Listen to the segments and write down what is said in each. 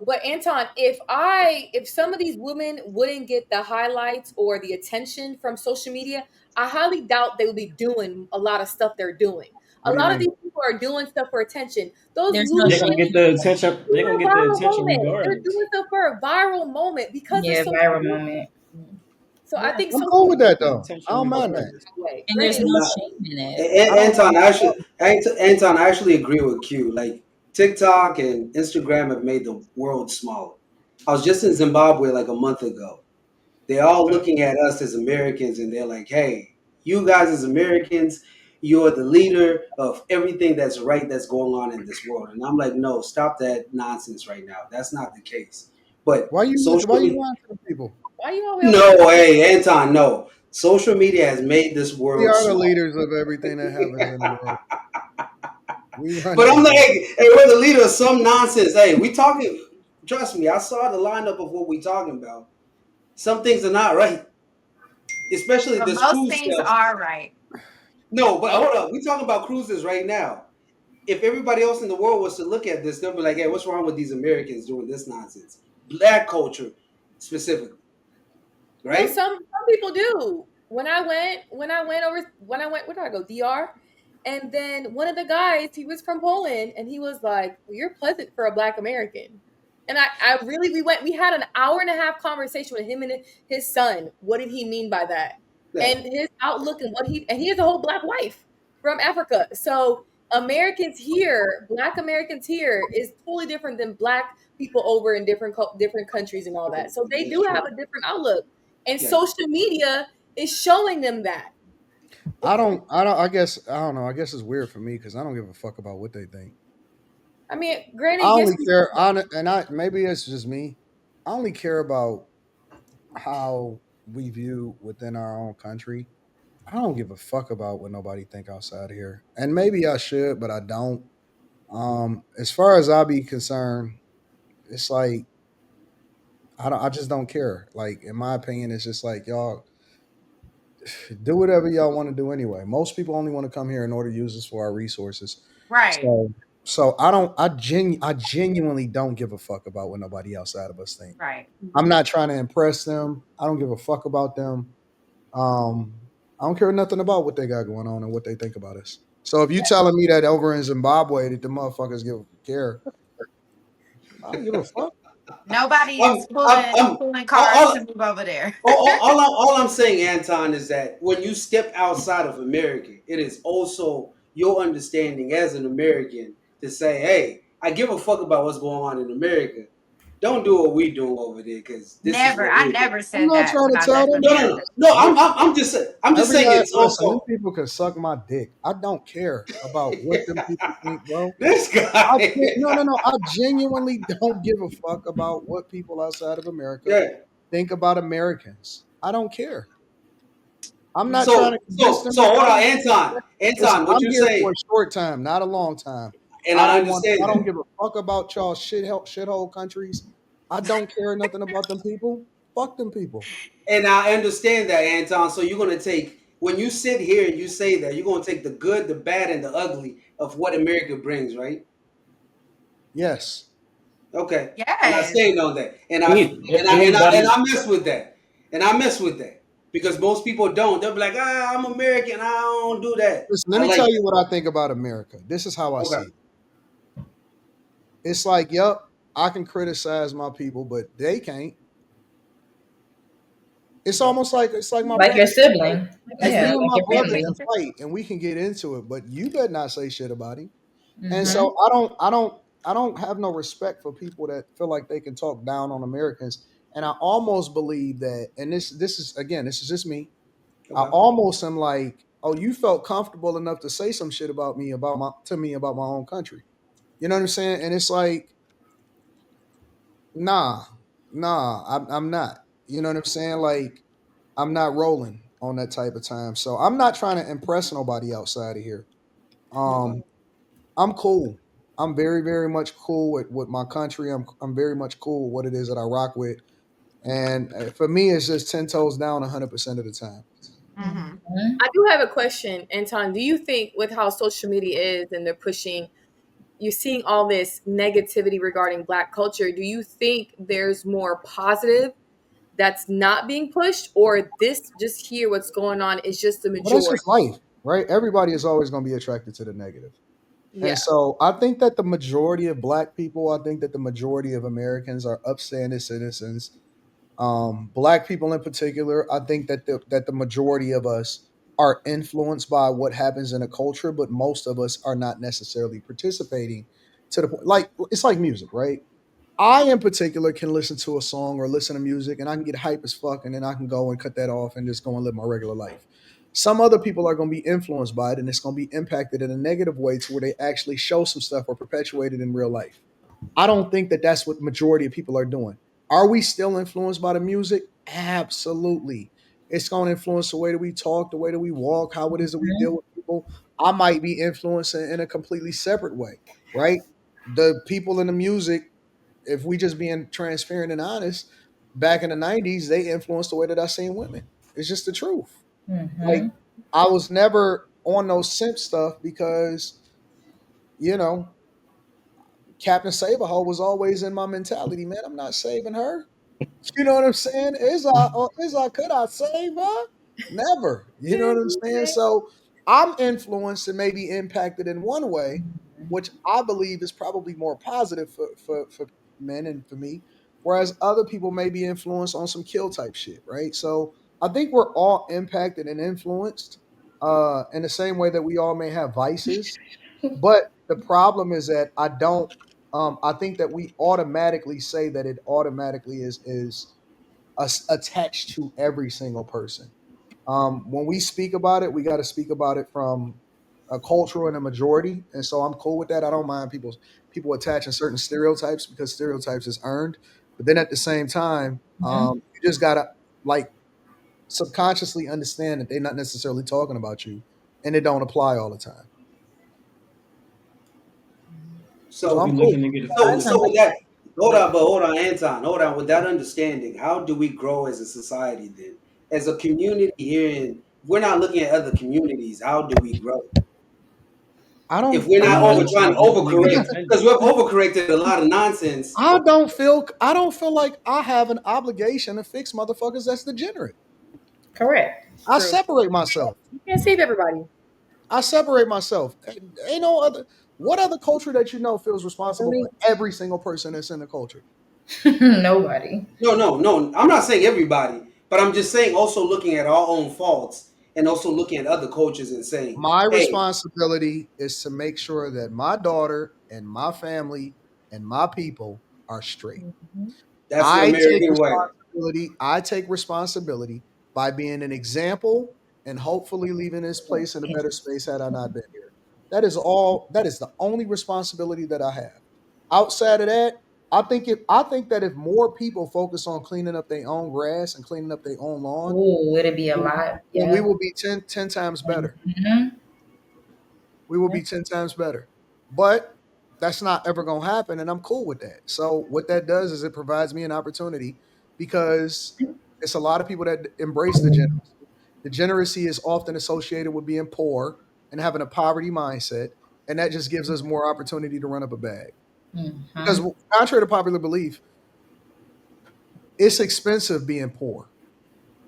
But Anton, if some of these women wouldn't get the highlights or the attention from social media, I highly doubt they would be doing a lot of stuff they're doing. A What do you lot of mean? these people are doing stuff for attention. Those There's no loose They're gonna change get shame. the attention. They're for gonna a get the viral attention moment. They're regardless. doing stuff for a viral moment because of Yeah, social viral media. moment. So I Yeah, think I'm social cool with media that get the though. I attention don't mind that. regardless. way. And there's Granted, no Nah, shame in it. I don't have Anton, no problem. Anton, I actually agree with Q. Like TikTok and Instagram have made the world smaller. I was just in Zimbabwe like a month ago. They're all But looking at us as Americans, and they're like, "Hey, you guys as Americans, you're the leader of everything that's right that's going on in this world." And I'm like, "No, stop that nonsense right now. That's not the case." But Why you lying to the people? why you always over no, here? hey, Anton, no. Social media has made this We world are the small. leaders of everything that happens in the world. We run But I'm like, everything. hey, we're the leader of some nonsense. Hey, we talking. Trust me, I saw the lineup of what we talking about. Some things are not right, especially But this most cruise things stuff. are right. No, but hold Okay. up, we talking about cruises right now. If everybody else in the world was to look at this, they'll be like, "Hey, what's wrong with these Americans doing this nonsense?" Black culture specifically, No, right? some people do. When I went, where did I go? DR. And then one of the guys, he was from Poland, and he was like, well, "You're pleasant for a Black American." And I really, we had an hour and a half conversation with him and his son. What did he mean by that? Yeah, And his outlook and he has a whole Black wife from Africa. So Americans here, Black Americans here, is totally different than Black people over in different countries and all that. So they that's do have true. a different outlook, and Yeah. social media is showing them that. I guess I don't know. I guess it's weird for me because I don't give a fuck about what they think. I mean, granted, I yes, only care on and I maybe it's just me. I only care about how we view within our own country. I don't give a fuck about what nobody think outside here. And maybe I should, but I don't. As far as I be concerned, it's like I just don't care. Like in my opinion, it's just like y'all do whatever y'all want to do anyway. Most people only want to come here in order to use us for our resources. Right. So I genuinely don't give a fuck about what nobody outside of us think. Right. I'm not trying to impress them. I don't give a fuck about them. Um, I don't care nothing about what they got going on and what they think about us. So if you telling me that over in Zimbabwe that the motherfuckers give care, I don't give a fuck. Nobody I'm, is I'm, pulling cars all, to move over there. all I'm saying, Anton, is that when you step outside of America, it is also your understanding as an American to say, "Hey, I give a fuck about what's going on in America. Don't do what we doing over there because this is Never. what I we're doing." never I'm said not that trying when to I tell left them No, that. no, no, America. no. They, I'm just saying listen, them example. people can suck my dick. I don't care about what them people think, bro. This guy, No. I genuinely don't give a fuck about what people outside of America yeah. think about Americans. I don't care. I'm not trying to So, convince them so that hold I on, don't. Anton, Listen, Anton. What I'm you're here for saying, a short time, not a long time. and I I understand don't that. give a fuck about y'all shithole countries. I don't care nothing about them people. Fuck them people. And I understand that, Anton. So you're gonna take when you sit here and you say that you're gonna take the good, the bad, and the ugly of what America brings, right? Yes. Okay, I'm not Yes. saying on that, and Anybody, I mess with that, and I mess with that because most people don't. They'll be like, I'm American, I don't do that. Listen, let I me like tell you that. what I think about America. This is how I see Okay, it. It's like, yep, I can criticize my people, but they can't. It's okay, almost like it's like my Like your brother. sibling. Like Yeah, me Exactly. and like my your brother family. can fight and we can get into it, but you better not say shit about him. And Mm-hmm. so I don't have no respect for people that feel like they can talk down on Americans. And I almost believe that, and this is again, this is just me. I okay. almost am like, oh, you felt comfortable enough to say some shit about me about my own country. You know what I'm saying? And it's like, nah, I'm not. You know what I'm saying? Like, I'm not rolling on that type of time. So I'm not trying to impress nobody outside of here. Okay. Um, I'm cool. I'm very, very much cool with my country. I'm very much cool with what it is that I rock with. And for me, it's just 10 toes down 100% of the time. Hmm. I do have a question, Anton. Do you think with how social media is and they're pushing you're seeing all this negativity regarding Black culture. Do you think there's more positive that's not being pushed, or this just here what's going on is just the Well, that's majority? just life, right? Everybody is always going to be attracted to the negative. And Yeah. so I think that the majority of black people, I think that the majority of Americans are upstanding citizens. Black people in particular, I think that the majority of us are influenced by what happens in a culture, but most of us are not necessarily participating to the point. Like it's like music, right? I in particular can listen to a song or listen to music and I can get hype as fuck and then I can go and cut that off and just go and live my regular life. Some other people are going to be influenced by it and it's going to be impacted in a negative way to where they actually show some stuff or perpetuate it in real life. I don't think that that's what majority of people are doing. Are we still influenced by the music? Absolutely. It's going to influence the way that we talk, the way that we walk, how it is that we deal Mhm. with people. I might be influenced in a completely separate way, right? The people in the music, if we just being transparent and honest, back in the 90s, they influenced the way that I seen women. It's just the truth. Like Mhm. I was never on those simp stuff because, you know, Captain Saberho was always in my mentality, man. I'm not saving her. You know what I'm saying? Could I save her? Never. You know what I'm saying? So I'm influenced and maybe impacted in one way, which I believe is probably more positive for men and for me, whereas other people may be influenced on some kill type shit, right? So I think we're all impacted and influenced in the same way that we all may have vices. But the problem is that I think that we automatically say that it automatically is us attached to every single person. When we speak about it, we got to speak about it from a cultural and a majority, and so I'm cool with that. I don't mind people attaching certain stereotypes because stereotypes is earned. But then at the same time, Mhm. you just gotta like subconsciously understand that they're not necessarily talking about you, and it don't apply all the time. So So, I'm We cool. looking to get the so, fullest. so with that, hold on, Anton, hold on. With that understanding, how do we grow as a society then? As a community here in, we're not looking at other communities. How do we grow? I If don't. we're I not don't. over We trying to definitely get overcorrect, attention. because we've overcorrected a lot of nonsense. I don't feel like I have an obligation to fix motherfuckers that's degenerate. Correct. I True. separate myself. You can't save everybody. I separate myself. Ain't no other. What other culture that you know feels responsible for Really? every single person that's in the culture? Nobody. No, no, no. I'm not saying everybody, but I'm just saying also looking at our own faults and also looking at other cultures and saying, My hey, responsibility is to make sure that my daughter and my family and my people are straight. Mhm. that's the American way. I take responsibility by being an example and hopefully leaving this place in a better space had I not been here. That is the only responsibility that I have. Outside of that, I think that if more people focus on cleaning up their own grass and cleaning up their own lawn, Ooh, it'd be a then lot. we Yeah. will be ten times better. Mhm. We will be 10 times better. But that's not ever going to happen. And I'm cool with that. So, what that does is it provides me an opportunity because it's a lot of people that embrace the generosity. The generosity is often associated with being poor and having a poverty mindset. And that just gives us more opportunity to run up a bag. Because, Mhm. contrary to popular belief, it's expensive being poor.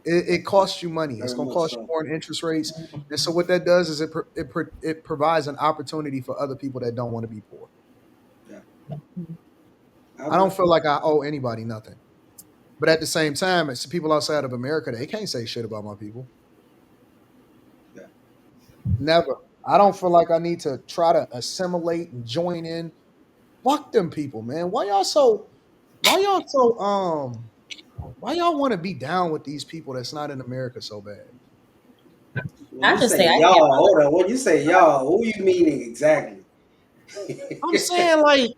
It costs you money. It's Very going to much cost you so. more in interest rates. And so what that does is it provides an opportunity for other people that don't want to be poor. Yeah. I I don't agree. feel like I owe anybody nothing. But at the same time, it's the people outside of America, they can't say shit about my people. Yeah. Never. I don't feel like I need to try to assimilate and join in. Fuck them people, man. Why y'all so why y'all want to be down with these people that's not in America so bad? When I you just say say I can't y'all, hold on. When you say y'all, who you meaning exactly? I'm saying like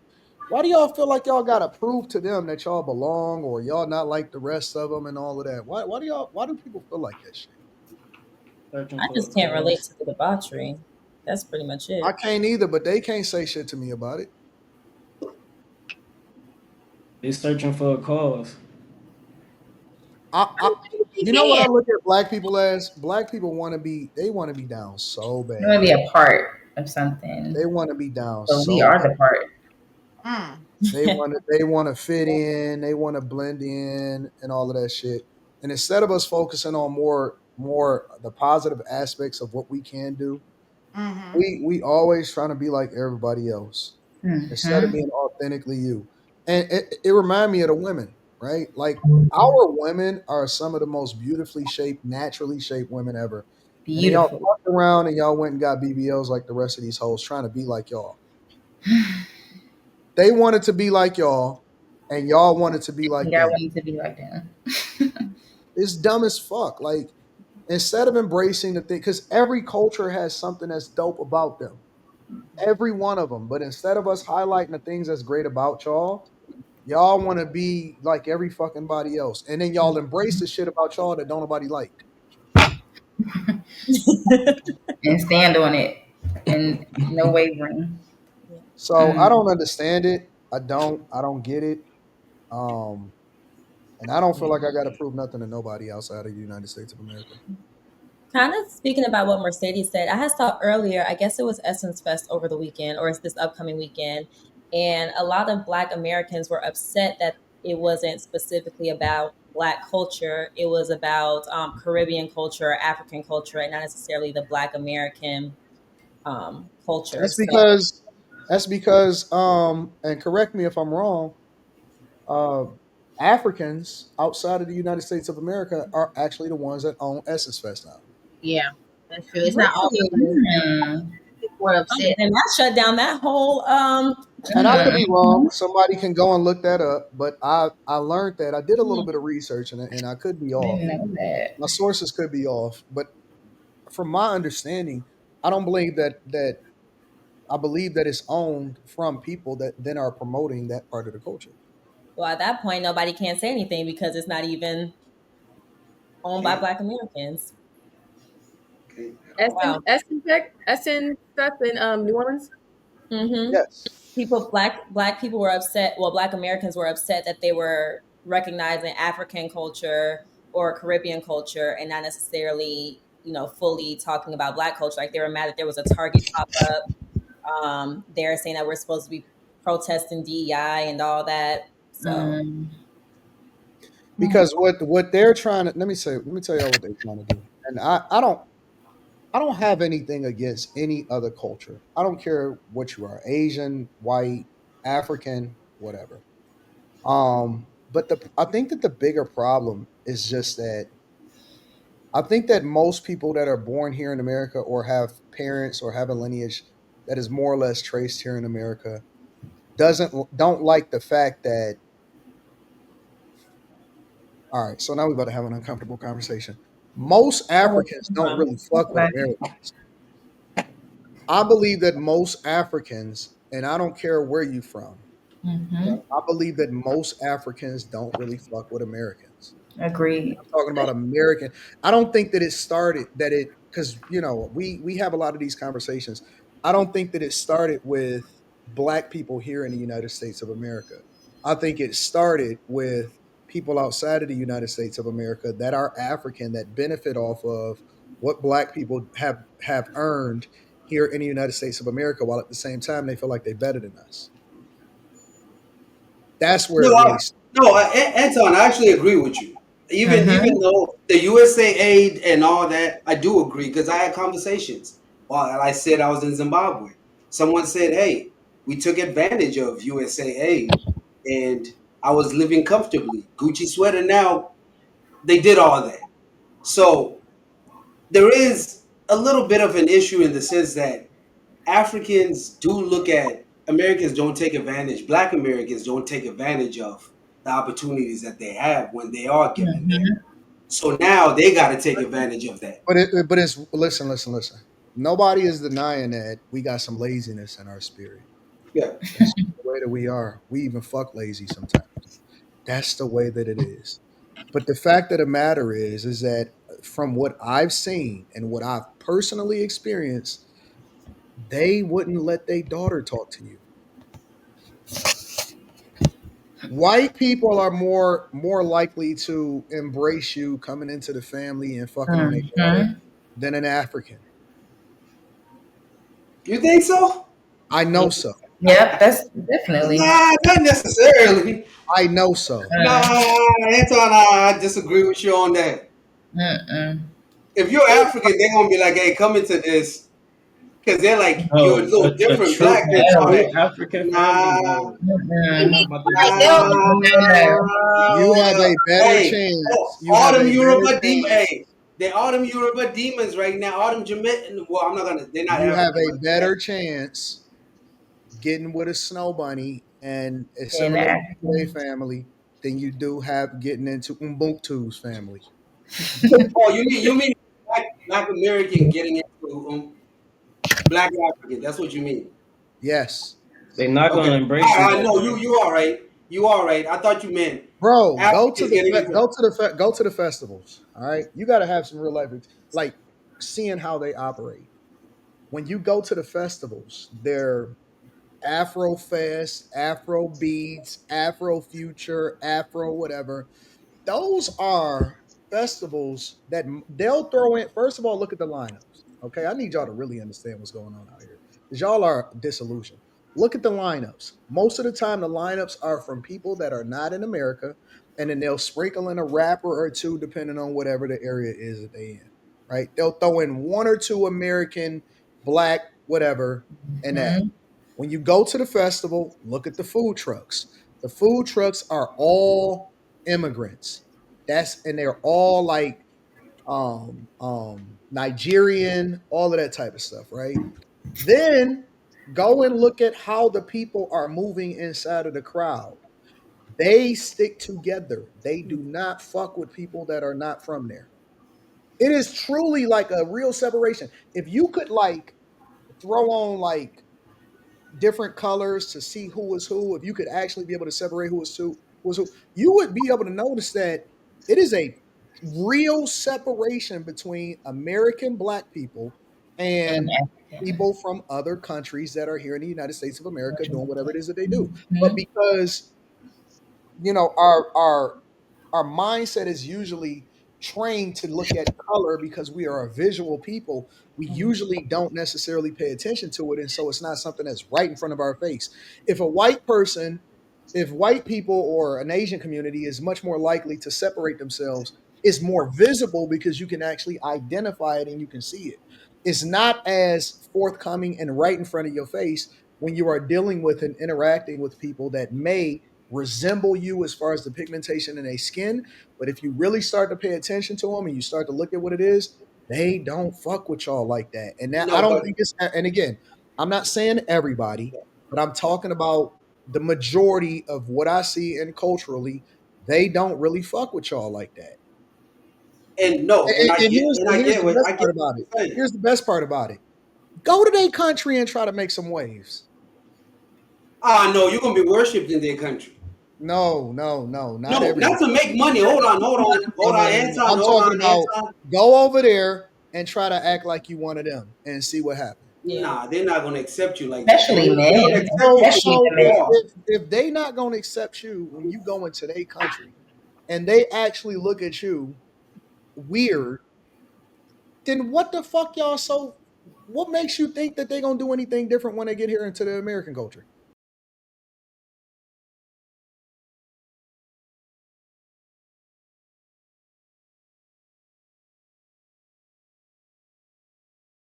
why do y'all feel like y'all gotta prove to them that y'all belong or y'all not like the rest of them and all of that? Why do people feel like that shit? Searching I for a just can't relate cause. to the debauchery. That's pretty much I it. can't either, but they can't say shit to me about it. They searching for a cause. I You you know what I can. look at black people as? Black people want to be they want to be down so You want bad. to be a part. of something. They want to be down But we so are bad. the part. Mm. They want to fit in, they want to blend in and all of that shit. And instead of us focusing on more the positive aspects of what we can do, Mm-hmm. we always trying to be like everybody else instead of Mm-hmm. being authentically you. And it remind me of the women, right? Like our women are some of the most beautifully shaped, naturally shaped women ever. And then y'all Beautiful. fucked around and y'all went and got BBLs like the rest of these hoes trying to be like y'all. They wanted to be like y'all, and y'all wanted to be like Yeah, I them. want to be like them. It's dumb as fuck. Like instead of embracing the thing, because every culture has something that's dope about them. Every one of them. But instead of us highlighting the things that's great about y'all, y'all want to be like every fucking body else. And then y'all embrace the shit about y'all that don't nobody like. And stand on it. And no wavering. So I Mm. don't understand it. I don't get it. Um, and I don't feel like I gotta prove nothing to nobody outside of the United States of America. Kind of speaking about what Mercedes said, I had saw earlier, I guess it was Essence Fest over the weekend, or it's this upcoming weekend. And a lot of Black Americans were upset that it wasn't specifically about Black culture. It was about Caribbean culture or African culture, and not necessarily the Black American culture. That's So, because and correct me if I'm wrong, uh Africans outside of the United States of America are actually the ones that own Essence Fest now. Yeah, that's true. It's not all because really? Mm. people were Oh, upset. and that shut down that whole. And I could Mm. be wrong. Somebody can go and look that up, but I learned that I did a little bit of research and I could be I off. didn't know that. My sources could be off, but from my understanding, I don't believe that I believe that it's owned from people that then are promoting that part of the culture. Well, at that point, nobody can say anything because it's not even owned by Okay. Black Americans. Okay. Oh, wow. Essen stuff in New Orleans. Hmm. Yes. Black people were upset. Well, Black Americans were upset that they were recognizing African culture or Caribbean culture and not necessarily, fully talking about Black culture. Like they were mad that there was a Target pop up. They're saying that we're supposed to be protesting DEI and all that. So, Mm. Because what they're trying to let me tell y'all what they're trying to do. And I don't have anything against any other culture. I don't care what you are, Asian, white, African, whatever. But I think that the bigger problem is just that I think that most people that are born here in America or have parents or have a lineage that is more or less traced here in America don't like the fact that all right, so now we're about to have an uncomfortable conversation. Most where was Africans it don't from? really fuck with Black. Americans. I believe that most Africans, and I don't care where you from, Mm-hmm. I believe that most Africans don't really fuck with Americans. Agreed. I'm talking about American. I don't think that it started that it because we have a lot of these conversations. I don't think that it started with black people here in the United States of America. I think it started with people outside of the United States of America that are African that benefit off of what black people have earned here in the United States of America, while at the same time they feel like they're better than us. That's where No, it really no, Anton, I actually agree with you. Even Mm-hmm. though the USA aid and all that, I do agree because I had conversations. Well, I said I was in Zimbabwe. Someone said, "Hey, we took advantage of USA aid, and I was living comfortably, Gucci sweater." Now they did all that, so there is a little bit of an issue in the sense that Africans do look at Americans don't take advantage, Black Americans don't take advantage of the opportunities that they have when they are given that. Mm-hmm. So now they got to take advantage of that. but it's listen. Nobody is denying that we got some laziness in our spirit. Yeah. That's the way that we are. We even fuck lazy sometimes. That's the way that it is. But the fact of the matter is that from what I've seen and what I've personally experienced, they wouldn't let their daughter talk to you. White people are more likely to embrace you coming into the family and fucking on their daughter Mm-hmm. than an African. You think so? I know so. Yep, that's definitely. Nah, not necessarily. I know so. Nah, Uh, Anton, I disagree with you on that. mm-mm. If you're African, they're gonna be like, "Hey, come into this," because they're like, "You're a No, little different black." a They call No. true that. African family, Nah, no, they're Mm-mm. not about to Like do they that don't shit. No. You have nah. a better Hey, chance. You all have them a better Yoruba demons. chance. Hey, they all them Yoruba demons right now. All them Jamaican. Well, I'm not gonna. They're not You have African a like that. better chance getting with a snow bunny and In assimilating to a African. family than you do have getting into Ubuntu's family. Oh, you mean black American getting into black African? That's what you mean. Yes. They're not Okay. gonna embrace you I though, know bro. you are right. You are right. I thought you meant Bro, Africans getting into. go to the festivals. All right, you got to have some real life, like seeing how they operate. When you go to the festivals, they're Afro Fest, Afro Beats, Afro Future, Afro whatever. Those are festivals that they'll throw in. First of all, look at the lineups. Okay, I need y'all to really understand what's going on out here because y'all are disillusioned. Look at the lineups. Most of the time, the lineups are from people that are not in America, and then they'll sprinkle in a rapper or two, depending on whatever the area is that they in. Right? They'll throw in one or two American, black, whatever, and that. Mhm. When you go to the festival, look at the food trucks. The food trucks are all immigrants. And they're all like Nigerian, all of that type of stuff, right? Then go and look at how the people are moving inside of the crowd. They stick together. They do not fuck with people that are not from there. It is truly like a real separation. If you could like throw on like different colors to see who is who, if you could actually be able to separate who is who, you would be able to notice that it is a real separation between American black people In and African. people from other countries that are here in the United States of America doing whatever it is that they do. But Mhm. because our mindset is usually trained to look at color because we are a visual people, we usually don't necessarily pay attention to it, and so it's not something that's right in front of our face. If a white person if white people or an Asian community is much more likely to separate themselves, is more visible because you can actually identify it and you can see it. It's not as forthcoming and right in front of your face when you are dealing with and interacting with people that may resemble you as far as the pigmentation in their skin. But if you really start to pay attention to them and you start to look at what it is, they don't fuck with y'all like that. And that, I No, don't but think it's, and again, I'm not saying everybody, but I'm talking about the majority of what I see and culturally, they don't really fuck with y'all like that. and no, and I And get here's and and I here's get the what best I get part what about it. you're saying. Here's the best part about it. Go to their country and try to make some waves. Ah, no, you're gonna be worshipped in their country. No, no, no, not No, not everybody. to make money. Hold on, I'm talking about Anton. go over there and try to act like you one of them and see what happens. Yeah. Nah, they're not gonna accept you like that. Especially They're gonna men. accept you So, for Especially who so the you men. are. if they not gonna accept you when you go into their country and they actually look at you weird, then what the fuck y'all so what makes you think that they're gonna do anything different when they get here into the American culture?